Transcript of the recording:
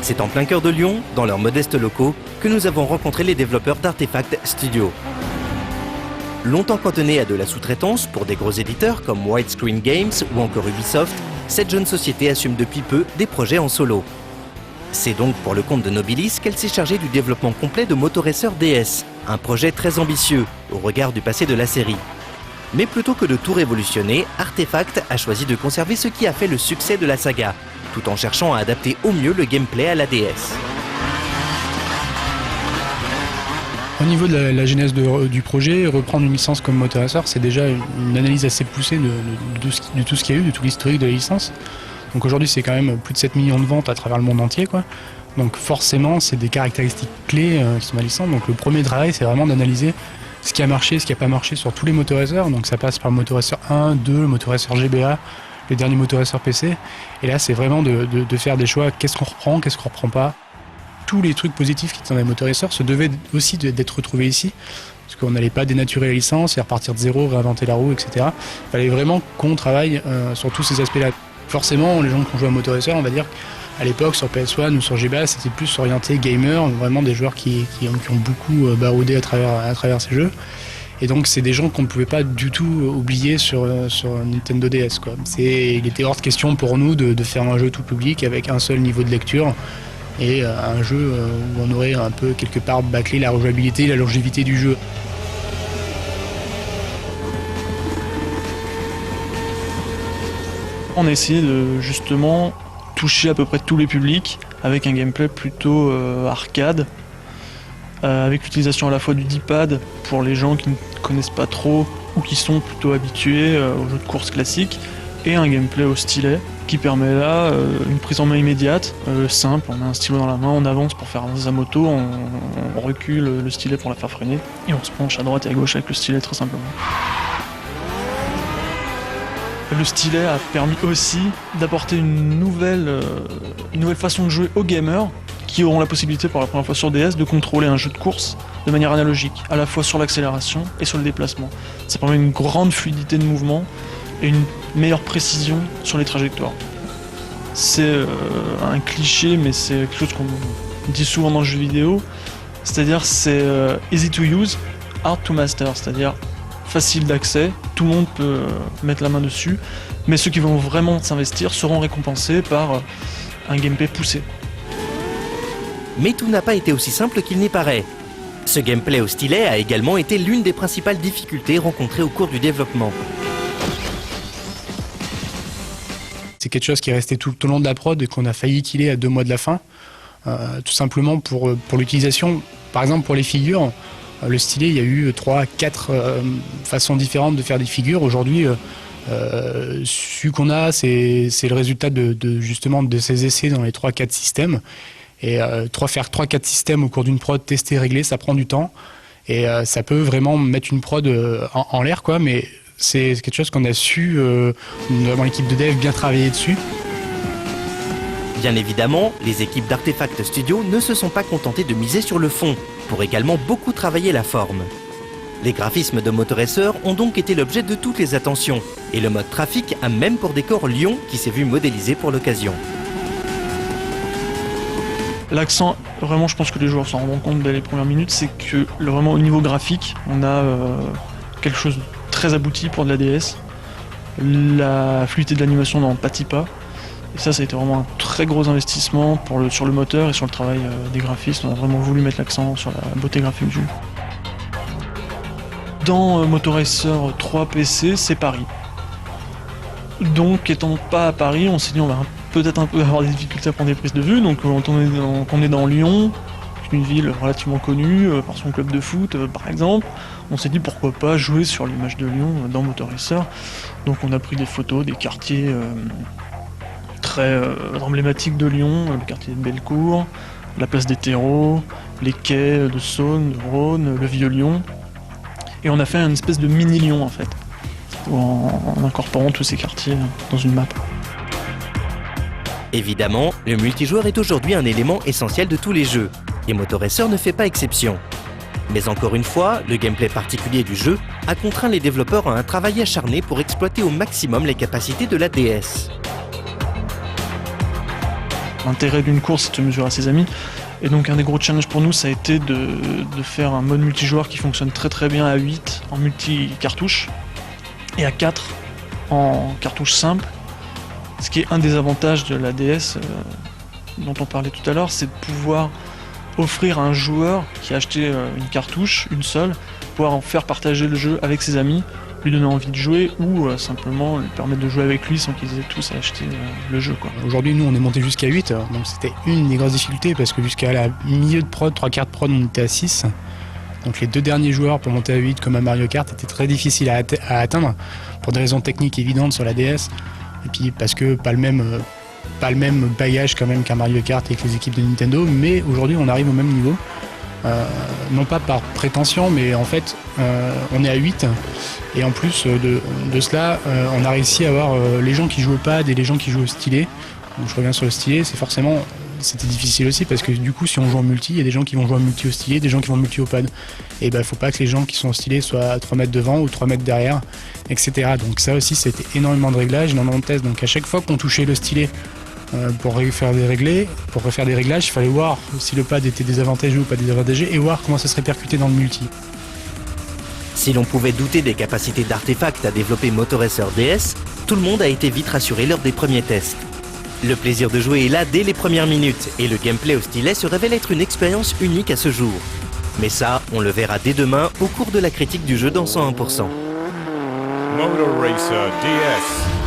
C'est en plein cœur de Lyon, dans leurs modestes locaux, que nous avons rencontré les développeurs d'Artefact Studio. Longtemps cantonnés à de la sous-traitance pour des gros éditeurs comme Widescreen Games ou encore Ubisoft, cette jeune société assume depuis peu des projets en solo. C'est donc pour le compte de Nobilis qu'elle s'est chargée du développement complet de Motoracer DS, un projet très ambitieux au regard du passé de la série. Mais plutôt que de tout révolutionner, Artefact a choisi de conserver ce qui a fait le succès de la saga, tout en cherchant à adapter au mieux le gameplay à la DS. Au niveau de la genèse du projet, reprendre une licence comme Motoracer, c'est déjà une analyse assez poussée de tout ce qu'il y a eu, de tout l'historique de la licence. Donc aujourd'hui, c'est quand même plus de 7 millions de ventes à travers le monde entier, quoi. Donc forcément, c'est des caractéristiques clés qui sont dans la licence. Donc le premier travail, c'est vraiment d'analyser ce qui a marché, ce qui n'a pas marché sur tous les Motoracers. Donc ça passe par le Motoracer 1, 2, le Motoracer GBA, les derniers Motoracer PC. Et là, c'est vraiment de faire des choix. Qu'est-ce qu'on reprend pas. Tous les trucs positifs qui étaient dans les Motoracers se devaient aussi d'être retrouvés ici. Parce qu'on n'allait pas dénaturer la licence et repartir de zéro, réinventer la roue, etc. Il fallait vraiment qu'on travaille sur tous ces aspects-là. Forcément, les gens qui ont joué à Motoracer, on va dire à l'époque sur PS1 ou sur GBA, c'était plus orienté gamer, vraiment des joueurs qui ont beaucoup baroudé à travers ces jeux. Et donc c'est des gens qu'on ne pouvait pas du tout oublier sur Nintendo DS, quoi. Il était hors de question pour nous de faire un jeu tout public avec un seul niveau de lecture et un jeu où on aurait un peu quelque part bâclé la rejouabilité, la longévité du jeu. On a essayé de justement toucher à peu près tous les publics avec un gameplay plutôt arcade, avec l'utilisation à la fois du D-pad pour les gens qui ne connaissent pas trop ou qui sont plutôt habitués aux jeux de course classiques, et un gameplay au stylet qui permet là une prise en main immédiate, simple. On a un stylo dans la main, on avance pour faire avancer sa moto, on recule le stylet pour la faire freiner et on se penche à droite et à gauche avec le stylet très simplement. Le stylet a permis aussi d'apporter une nouvelle façon de jouer aux gamers qui auront la possibilité pour la première fois sur DS de contrôler un jeu de course de manière analogique, à la fois sur l'accélération et sur le déplacement. Ça permet une grande fluidité de mouvement et une meilleure précision sur les trajectoires. C'est un cliché, mais c'est quelque chose qu'on dit souvent dans le jeu vidéo, c'est-à-dire c'est easy to use, hard to master, c'est-à-dire facile d'accès, tout le monde peut mettre la main dessus, mais ceux qui vont vraiment s'investir seront récompensés par un gameplay poussé. Mais tout n'a pas été aussi simple qu'il n'y paraît. Ce gameplay au stylet a également été l'une des principales difficultés rencontrées au cours du développement. C'est quelque chose qui est resté tout au long de la prod et qu'on a failli killer à 2 mois de la fin, tout simplement pour l'utilisation. Par exemple, pour les figures, le stylet, il y a eu 3-4 façons différentes de faire des figures. Aujourd'hui, ce qu'on a, c'est le résultat justement de ces essais dans les 3-4 systèmes. Et faire 3-4 systèmes au cours d'une prod, tester, régler, ça prend du temps. Et ça peut vraiment mettre une prod en l'air, quoi. Mais c'est quelque chose qu'on a su, vraiment l'équipe de dev, bien travailler dessus. Bien évidemment, les équipes d'Artefact Studio ne se sont pas contentées de miser sur le fond, pour également beaucoup travailler la forme. Les graphismes de Motoracer ont donc été l'objet de toutes les attentions, et le mode trafic a même pour décor Lyon qui s'est vu modélisé pour l'occasion. L'accent, vraiment je pense que les joueurs s'en rendent compte dès les premières minutes, c'est que vraiment au niveau graphique, on a quelque chose de très abouti pour de la DS. La fluidité de l'animation n'en pâtit pas. Et ça a été vraiment un très gros investissement sur le moteur et sur le travail des graphistes. On a vraiment voulu mettre l'accent sur la beauté graphique du jeu. Dans Motoracer 3 PC, c'est Paris. Donc étant pas à Paris, on s'est dit on va peut-être un peu avoir des difficultés à prendre des prises de vue. Donc on est dans Lyon, une ville relativement connue par son club de foot par exemple. On s'est dit pourquoi pas jouer sur l'image de Lyon dans Motoracer. Donc on a pris des photos des quartiers très emblématique de Lyon, le quartier de Bellecour, la place des terreaux, les quais de Saône, de Rhône, le Vieux-Lyon. Et on a fait une espèce de mini-Lyon en fait, en incorporant tous ces quartiers dans une map. Évidemment, le multijoueur est aujourd'hui un élément essentiel de tous les jeux, et Motoracer ne fait pas exception. Mais encore une fois, le gameplay particulier du jeu a contraint les développeurs à un travail acharné pour exploiter au maximum les capacités de la DS. L'intérêt d'une course, c'est de se mesurer à ses amis. Et donc un des gros challenges pour nous, ça a été de faire un mode multijoueur qui fonctionne très très bien à 8 en multi-cartouche et à 4 en cartouche simple. Ce qui est un des avantages de la DS dont on parlait tout à l'heure, c'est de pouvoir offrir à un joueur qui a acheté une cartouche, une seule, pouvoir en faire partager le jeu avec ses amis, lui donner envie de jouer ou simplement lui permettre de jouer avec lui sans qu'ils aient tous à acheter le jeu, quoi. Aujourd'hui, nous, on est monté jusqu'à 8, donc c'était une des grosses difficultés parce que jusqu'à la milieu de prod, 3 quarts de prod, on était à 6. Donc les 2 derniers joueurs pour monter à 8 comme à Mario Kart étaient très difficiles à atteindre pour des raisons techniques évidentes sur la DS et puis parce que pas le même bagage quand même qu'un Mario Kart avec les équipes de Nintendo, mais aujourd'hui on arrive au même niveau. Non pas par prétention, mais en fait on est à 8 et en plus de cela on a réussi à avoir les gens qui jouent au pad et les gens qui jouent au stylet. Donc je reviens sur le stylet, c'était difficile aussi parce que du coup si on joue en multi, il y a des gens qui vont jouer en multi au stylet, des gens qui vont multi au pad. Et il faut pas que les gens qui sont au stylet soient à 3 mètres devant ou 3 mètres derrière, etc. Donc ça aussi c'était énormément de réglages, énormément de tests. Donc à chaque fois qu'on touchait le stylet pour refaire des réglages, il fallait voir si le pad était désavantageux ou pas désavantageux et voir comment ça se répercutait dans le multi. Si l'on pouvait douter des capacités d'Artefact à développer Motoracer DS, tout le monde a été vite rassuré lors des premiers tests. Le plaisir de jouer est là dès les premières minutes et le gameplay au stylet se révèle être une expérience unique à ce jour. Mais ça, on le verra dès demain au cours de la critique du jeu dans 101%. Motor Racer DS.